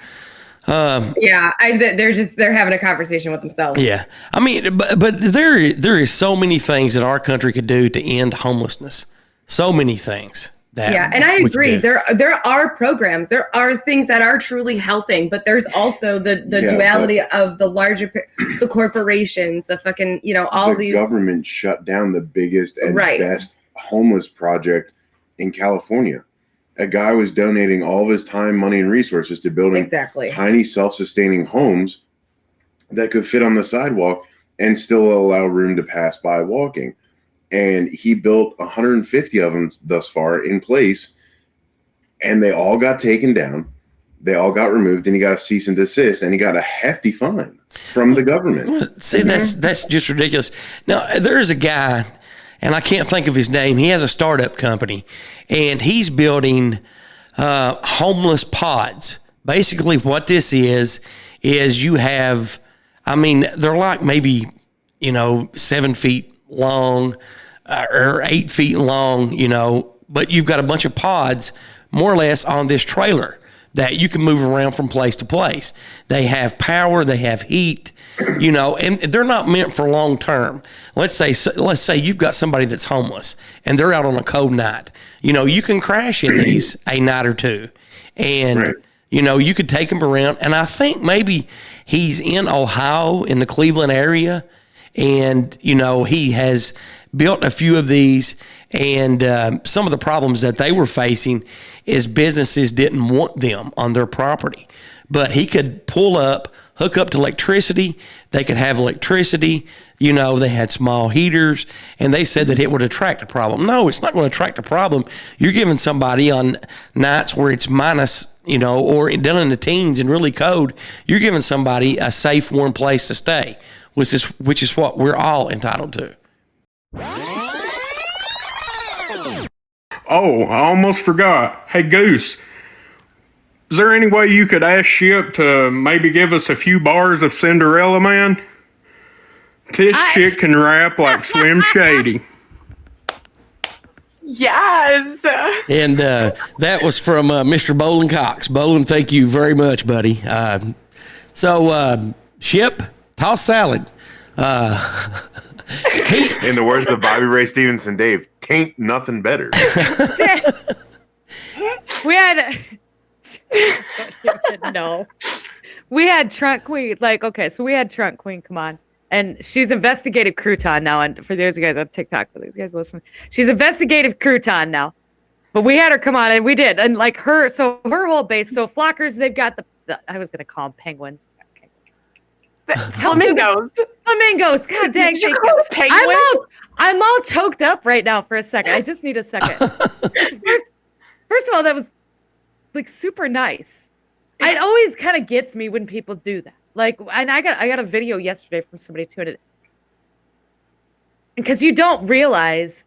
Yeah, they're having a conversation with themselves. Yeah. I mean, but there is so many things that our country could do to end homelessness. So many things. And I agree. There are programs. There are things that are truly helping, but there's also the duality of the larger, the corporations, the fucking, all these. The government shut down the biggest and best homeless project in California. A guy was donating all of his time, money, and resources to building tiny self-sustaining homes that could fit on the sidewalk and still allow room to pass by walking. And he built 150 of them thus far in place, and they all got taken down. They all got removed, and he got a cease and desist, and he got a hefty fine from the government. See, that's just ridiculous. Now, there's a guy, and I can't think of his name. He has a startup company, and he's building homeless pods. Basically, what this is you have, I mean, they're like maybe, 7 feet long or 8 feet long, but you've got a bunch of pods more or less on this trailer that you can move around from place to place. They have power, they have heat, and they're not meant for long term. Let's say you've got somebody that's homeless and they're out on a cold night. You can crash in these a night or two, and you could take them around. And I think maybe he's in Ohio, in the Cleveland area, and he has built a few of these, and some of the problems that they were facing is businesses didn't want them on their property. But he could pull up, hook up to electricity. They could have electricity. They had small heaters, and they said that it would attract a problem. No, it's not going to attract a problem. You're giving somebody on nights where it's minus, or down in the teens and really cold, you're giving somebody a safe, warm place to stay, which is what we're all entitled to. Oh, I almost forgot. Hey, Goose, is there any way you could ask Ship to maybe give us a few bars of Cinderella Man? This chick can rap like Slim Shady. Yes. And that was from Mr. Bolin Cox. Bolin, thank you very much, buddy. Ship, toss salad. In the words of Bobby Ray Stevenson, Dave, tain't nothing better. We had we had Trunk Queen. So we had Trunk Queen come on, and she's investigative crouton now. And for those of you guys on TikTok, for those guys listening, she's investigative crouton now. But we had her come on, and we did, and her whole base. So flockers, they've got the I was gonna call them penguins. Flamingos. God dang. I'm all choked up right now for a second. I just need a second. First of all, that was super nice. It always kind of gets me when people do that. And I got a video yesterday from somebody too, and because you don't realize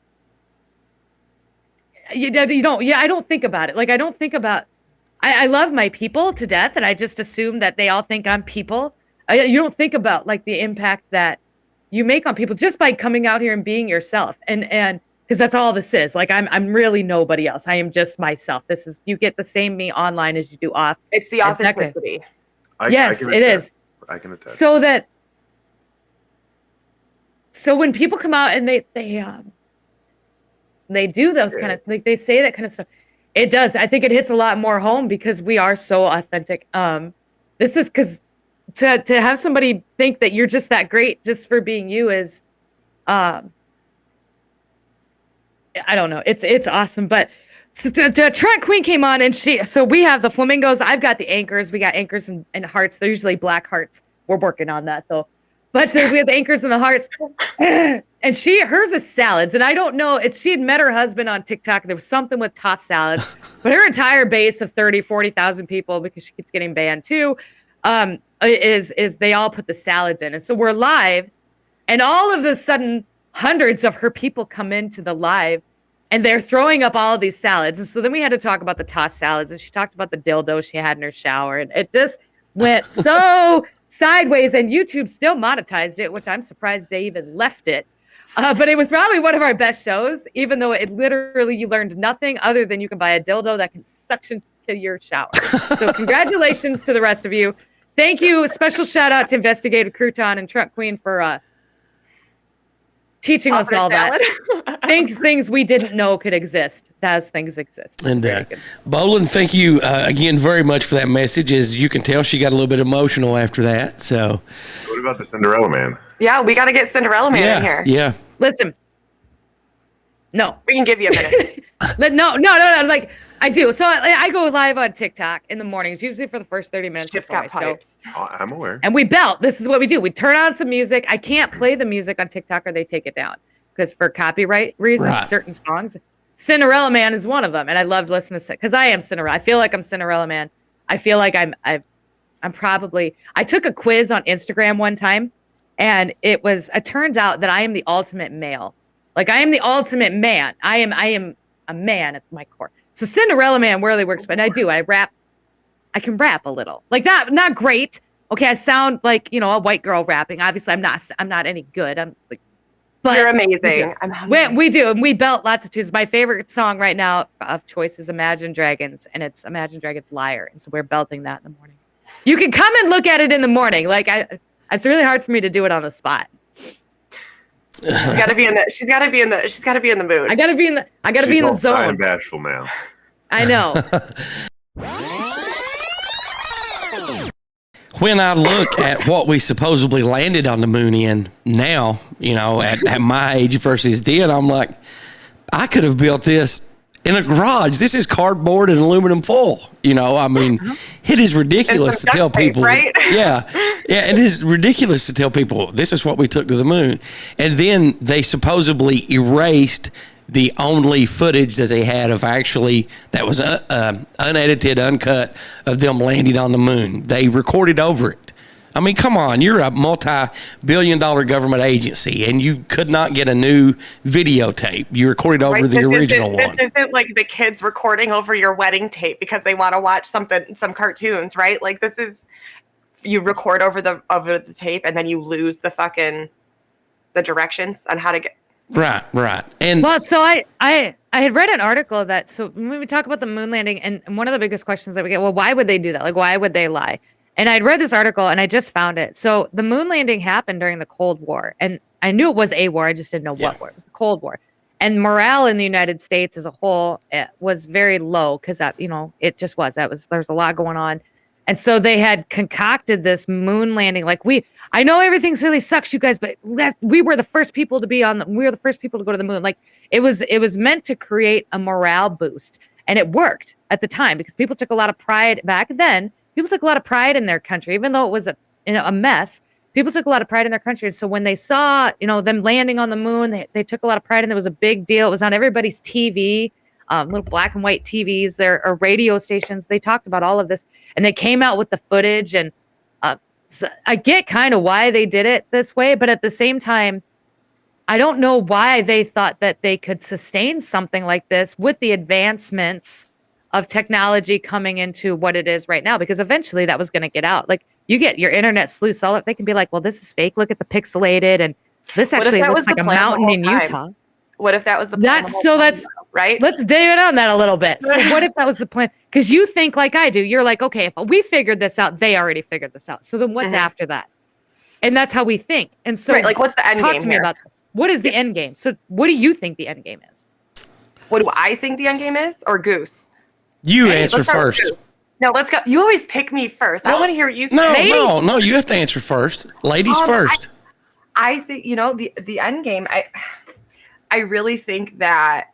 you don't. Yeah, I don't think about it. I don't think about. I love my people to death, and I just assume that they all think I'm people. You don't think about the impact that you make on people just by coming out here and being yourself, and because that's all this is. I'm really nobody else. I am just myself. You get the same me online as you do off. It's the authenticity. Yes, it is. I can attest. So when people come out and they do those kind of they say that kind of stuff, it does. I think it hits a lot more home because we are so authentic. This is because. To have somebody think that you're just that great just for being you is, I don't know. It's awesome. But the Trunk Queen came on, and so we have the flamingos. I've got the anchors. We got anchors and hearts. They're usually black hearts. We're working on that though. But we have the anchors and the hearts, and hers is salads. And I don't know. She had met her husband on TikTok. There was something with tossed salads, but her entire base of 40,000 people, because she keeps getting banned too. Is they all put the salads in. And so we're live, and all of a sudden hundreds of her people come into the live, And they're throwing up all of these salads. And so then we had to talk about the tossed salads. And she talked about the dildo she had in her shower. And it just went so sideways. And YouTube still monetized it, which I'm surprised they even left it. But it was probably one of our best shows, even though it literally, you learned nothing other than you can buy a dildo that can suction to your shower. So congratulations to the rest of you. Thank you. Special shout out to Investigative Crouton and Trunk Queen for teaching us all that. Things we didn't know could exist. Those things exist. And Bolin, thank you again very much for that message. As you can tell, she got a little bit emotional after that. So, what about the Cinderella Man? Yeah, we got to get Cinderella Man in here. Yeah. Listen. No. We can give you a minute. No. Like, I do. So I go live on TikTok in the mornings, usually for the first 30 minutes. Ship's got pipes. I'm aware. And we belt. This is what we do. We turn on some music. I can't play the music on TikTok or they take it down because for copyright reasons, certain songs. Cinderella Man is one of them. And I loved listening to it because I am Cinderella. I feel like I'm Cinderella Man. I feel like I'm probably, I took a quiz on Instagram one time and it turns out that I am the ultimate male. Like I am the ultimate man. I am a man at my core. So Cinderella Man really works, but I rap. I can rap a little, like not great. Okay, I sound like a white girl rapping. Obviously, I'm not any good. But you're amazing. We do, and we belt lots of tunes. My favorite song right now of choice is Imagine Dragons, and it's Imagine Dragons Liar, and so we're belting that in the morning. You can come and look at it in the morning. Like it's really hard for me to do it on the spot. She's got to be in the mood. I got to be in the zone. I'm bashful now. I know. When I look at what we supposedly landed on the moon in now, at my age versus then, I'm like, I could have built this in a garage. This is cardboard and aluminum foil. It is ridiculous to tell people. Right? Yeah, it is ridiculous to tell people this is what we took to the moon. And then they supposedly erased the only footage that they had of actually that was unedited, uncut of them landing on the moon. They recorded over it. I mean, come on, you're a multi-billion-dollar government agency, and you could not get a new videotape. You recorded over the original one. This isn't like the kids recording over your wedding tape because they want to watch some cartoons, right? Like this is, you record over the tape, and then you lose the directions on how to get. Right. And well, so I had read an article that, so when we talk about the moon landing, and one of the biggest questions that we get, well, why would they do that? Like, why would they lie? And I'd read this article and I just found it. So the moon landing happened during the Cold War, and I knew it was a war. I just didn't know what war. It was the Cold War, and morale in the United States as a whole was very low because it just was. There's a lot going on. And so they had concocted this moon landing. Like I know everything's really sucks, you guys, but we were the first people to we were the first people to go to the moon. Like it was meant to create a morale boost, and it worked at the time because people took a lot of pride back then. People took a lot of pride in their country, even though it was a mess. People took a lot of pride in their country. And so when they saw, them landing on the moon, they took a lot of pride, and there was a big deal. It was on everybody's TV. Little black and white TVs, there are radio stations. They talked about all of this, and they came out with the footage. And so I get kind of why they did it this way, but at the same time, I don't know why they thought that they could sustain something like this with the advancements of technology coming into what it is right now, because eventually that was going to get out. Like you get your internet sleuths, all that, they can be like, well, this is fake. Look at the pixelated, and this actually looks like a mountain in Utah. What if that was the plan? That's right. Let's dig it on that a little bit. So what if that was the plan? Because you think like I do. You're like, okay, if we figured this out, they already figured this out. So then what's after that? And that's how we think. And so like what's the end game? Talk to me about this. What is the end game? So what do you think the end game is? What do I think the end game is? Or Goose? You answer first. No, let's go. You always pick me first. I want to hear what you say. No, you have to answer first. Ladies first. I think, the end game, I really think that,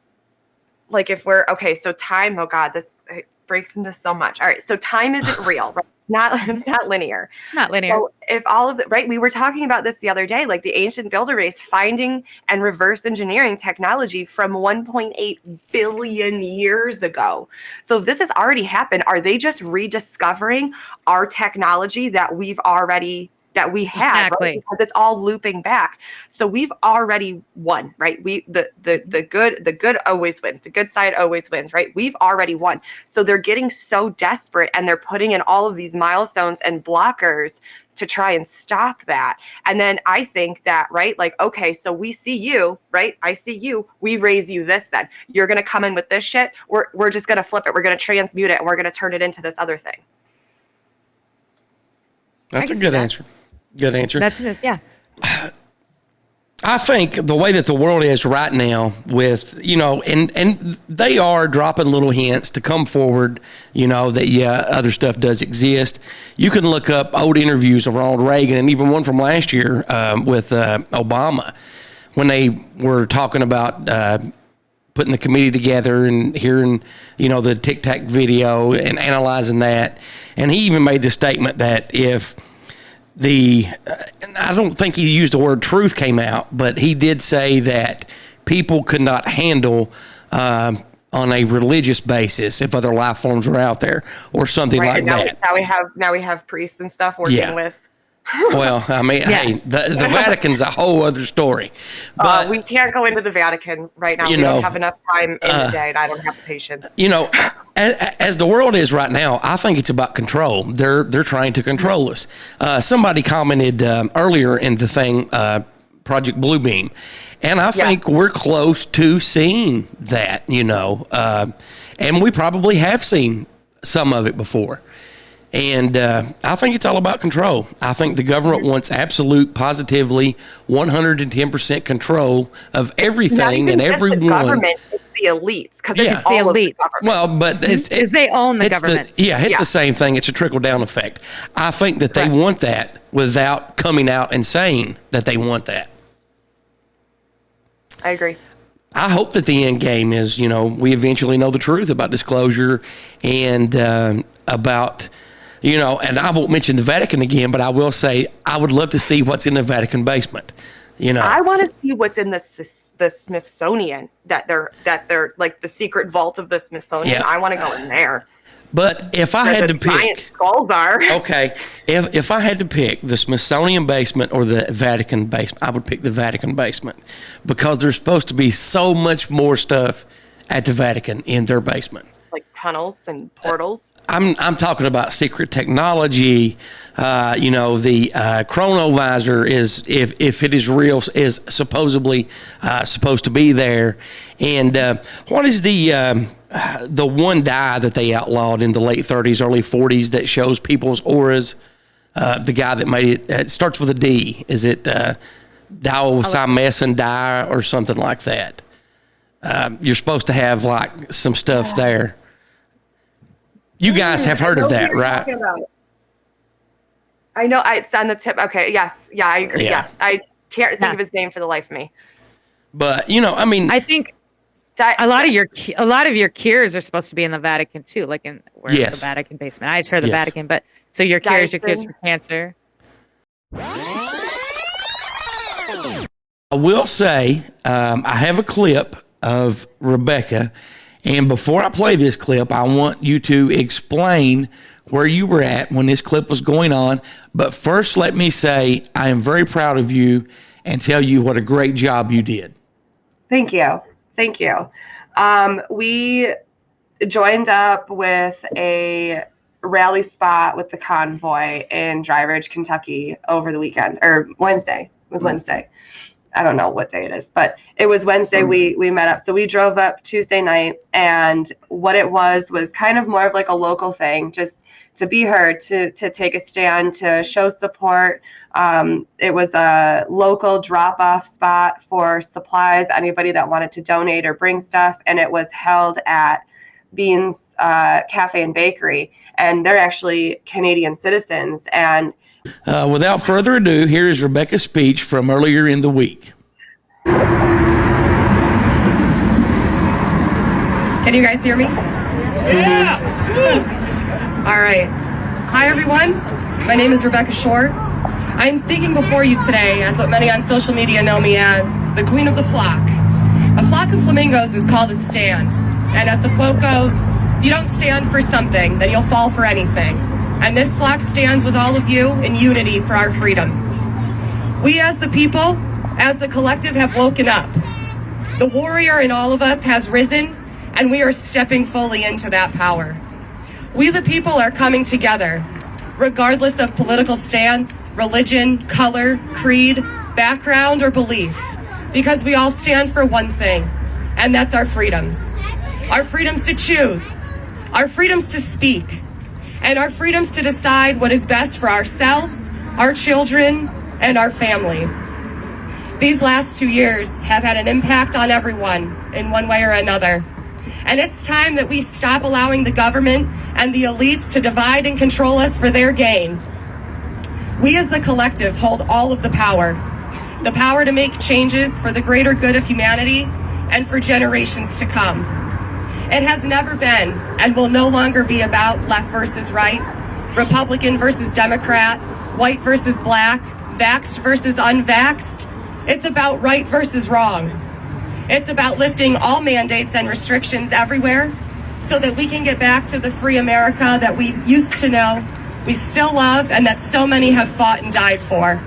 like, if we're, okay, so time, oh God, this breaks into so much. All right, so time isn't real, right? It's not linear. Not linear. So if all of it, right, we were talking about this the other day, like the ancient builder race finding and reverse engineering technology from 1.8 billion years ago. So if this has already happened, are they just rediscovering our technology that we've already that we had, right? Because it's all looping back. So we've already won, right? The good always wins. The good side always wins, right? We've already won. So they're getting so desperate and they're putting in all of these milestones and blockers to try and stop that. And then I think that, right, like, okay, so we see you, right? I see you. We raise you this then. You're going to come in with this shit. We're just going to flip it. We're going to transmute it and we're going to turn it into this other thing. That's a good answer. Good answer. That's it. Yeah. I think the way that the world is right now with, and they are dropping little hints to come forward, that, other stuff does exist. You can look up old interviews of Ronald Reagan and even one from last year with Obama when they were talking about putting the committee together and hearing, the Tic Tac video and analyzing that. And he even made the statement that if I don't think he used the word truth came out, but he did say that people could not handle on a religious basis if other life forms were out there or something like that. Now we have priests and stuff working with. Well, I mean, hey, the Vatican's a whole other story. But we can't go into the Vatican right now. We don't have enough time in the day, and I don't have the patience. As the world is right now, I think it's about control. They're trying to control us. Somebody commented earlier in the thing, Project Bluebeam, and I think we're close to seeing that. And we probably have seen some of it before. And I think it's all about control. I think the government wants absolute, positively, 110% control of everything and everyone. The government, it's the elites. Because it's the elites. Well, but because they own the government. It's the same thing. It's a trickle-down effect. I think that they want that without coming out and saying that they want that. I agree. I hope that the end game is, we eventually know the truth about disclosure and about... and I won't mention the Vatican again, but I will say I would love to see what's in the Vatican basement. I want to see what's in the Smithsonian, that they're like the secret vault of the Smithsonian. Yeah. I want to go in there. But if I had to pick, giant skulls are. Okay, if I had to pick the Smithsonian basement or the Vatican basement, I would pick the Vatican basement because there's supposed to be so much more stuff at the Vatican in their basement. Like tunnels and portals. I'm talking about secret technology. The chronovisor is, if it is real, is supposedly supposed to be there. And what is the one dye that they outlawed in the late 30s, early 40s that shows people's auras? The guy that made it, it starts with a D. Is it diocymesin dye or something like that? You're supposed to have like some stuff there. You guys have heard of that, right? I know. It's on the tip. Okay. Yes. Yeah. I agree. Yeah. I can't think of his name for the life of me. But I think a lot of your cures are supposed to be in the Vatican too, like the Vatican basement. I just heard the Vatican, but so your cures for cancer. I will say, I have a clip of Rebecca. And before I play this clip, I want you to explain where you were at when this clip was going on. But first, let me say I am very proud of you and tell you what a great job you did. Thank you. Thank you. We joined up with a rally spot with the convoy in Dry Ridge, Kentucky over the weekend, or Wednesday. It was Wednesday. I don't know what day it is, but it was Wednesday. We met up. So we drove up Tuesday night, and what it was kind of more of like a local thing, just to be heard, to take a stand, to show support. It was a local drop-off spot for supplies, anybody that wanted to donate or bring stuff, and it was held at Beans Cafe and Bakery, and they're actually Canadian citizens. And without further ado, here is Rebecca's speech from earlier in the week. Can you guys hear me? Yeah! All right. Hi, everyone. My name is Rebecca Short. I am speaking before you today as what many on social media know me as the Queen of the Flock. A flock of flamingos is called a stand. And as the quote goes, if you don't stand for something, then you'll fall for anything. And this flock stands with all of you in unity for our freedoms. We as the people, as the collective, have woken up. The warrior in all of us has risen, and we are stepping fully into that power. We the people are coming together, regardless of political stance, religion, color, creed, background, or belief, because we all stand for one thing, and that's our freedoms. Our freedoms to choose, our freedoms to speak, and our freedoms to decide what is best for ourselves, our children, and our families. These last 2 years have had an impact on everyone in one way or another. And it's time that we stop allowing the government and the elites to divide and control us for their gain. We as the collective hold all of the power to make changes for the greater good of humanity and for generations to come. It has never been and will no longer be about left versus right, Republican versus Democrat, white versus black, vaxxed versus unvaxxed. It's about right versus wrong. It's about lifting all mandates and restrictions everywhere so that we can get back to the free America that we used to know, we still love, and that so many have fought and died for.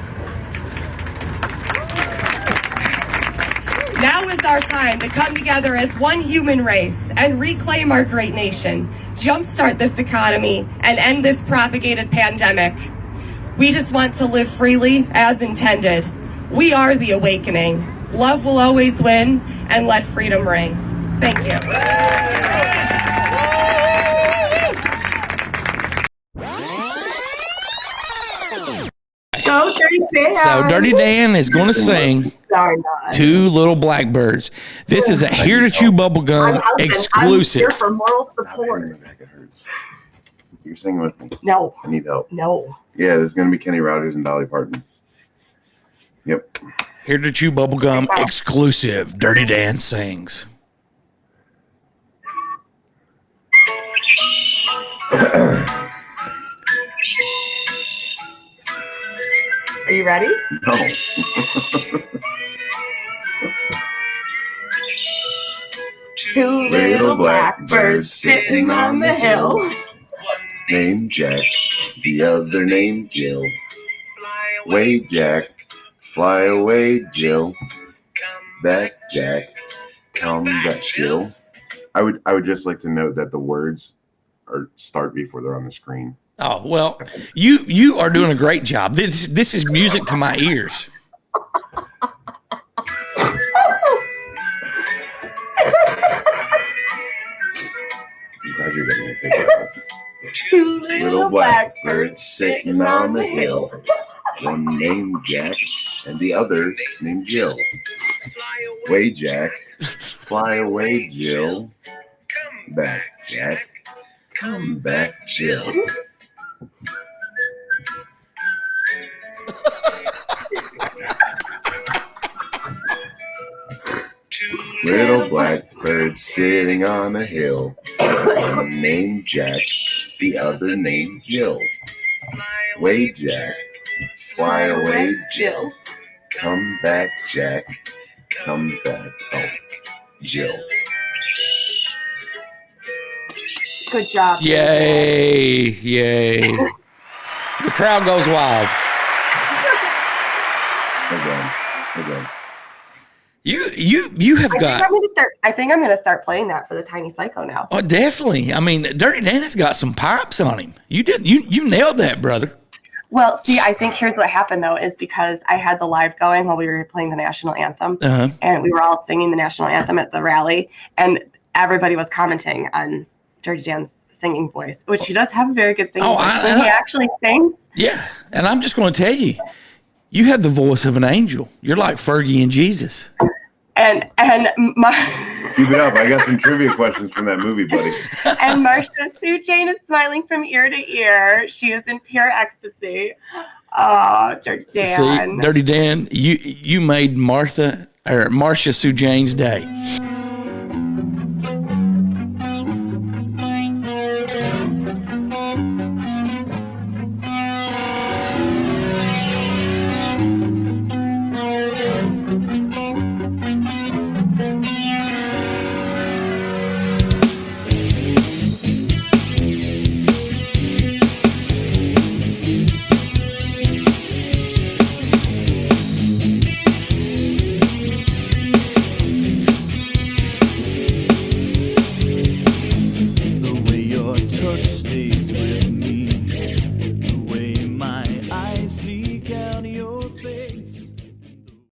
Now is our time to come together as one human race and reclaim our great nation, jumpstart this economy, and end this propagated pandemic. We just want to live freely as intended. We are the awakening. Love will always win, and let freedom ring. Thank you. Go, Dirty Dan. So Dirty Dan is going to sing Two Little Blackbirds. This is a Here to Chew Bubblegum exclusive. I'm here for moral support. You're singing with me. No. I need help. No. Yeah, there's going to be Kenny Rogers and Dolly Parton. Yep. Here to Chew Bubblegum exclusive. Dirty Dan sings. Are you ready? No. Two little blackbirds sitting on the hill. One named Jack, the other named Jill. Way Jack, fly away Jill. Back Jack, come back Jill. I would just like to note that the words start before they're on the screen. Oh, well, you are doing a great job. This is music to my ears. I'm glad you're getting a picture. Two little blackbirds sitting on the hill. One named Jack and the other named Jill. Way Jack, fly away Jill. Back Jack, come back Jill. Little blackbird sitting on a hill. One named Jack, the other named Jill. Way Jack, fly away Jill. Come back Jack, come back Jill. Good job. Yay, yay. The crowd goes wild. Again. You have got. I think I'm going to start playing that for the Tiny Psycho now. Oh, definitely. I mean, Dirty Dan has got some pipes on him. You nailed that, brother. Well, see, I think here's what happened, though, is because I had the live going while we were playing the national anthem, and we were all singing the national anthem at the rally, and everybody was commenting on Dirty Dan's singing voice, which he does have a very good singing voice. When he actually sings. Yeah, and I'm just going to tell you, you have the voice of an angel. You're like Fergie and Jesus. And my keep it up. I got some trivia questions from that movie, buddy. And Marcia Sue Jane is smiling from ear to ear. She is in pure ecstasy. Oh, Dirty Dan. See, Dirty Dan, you made Marcia Sue Jane's day.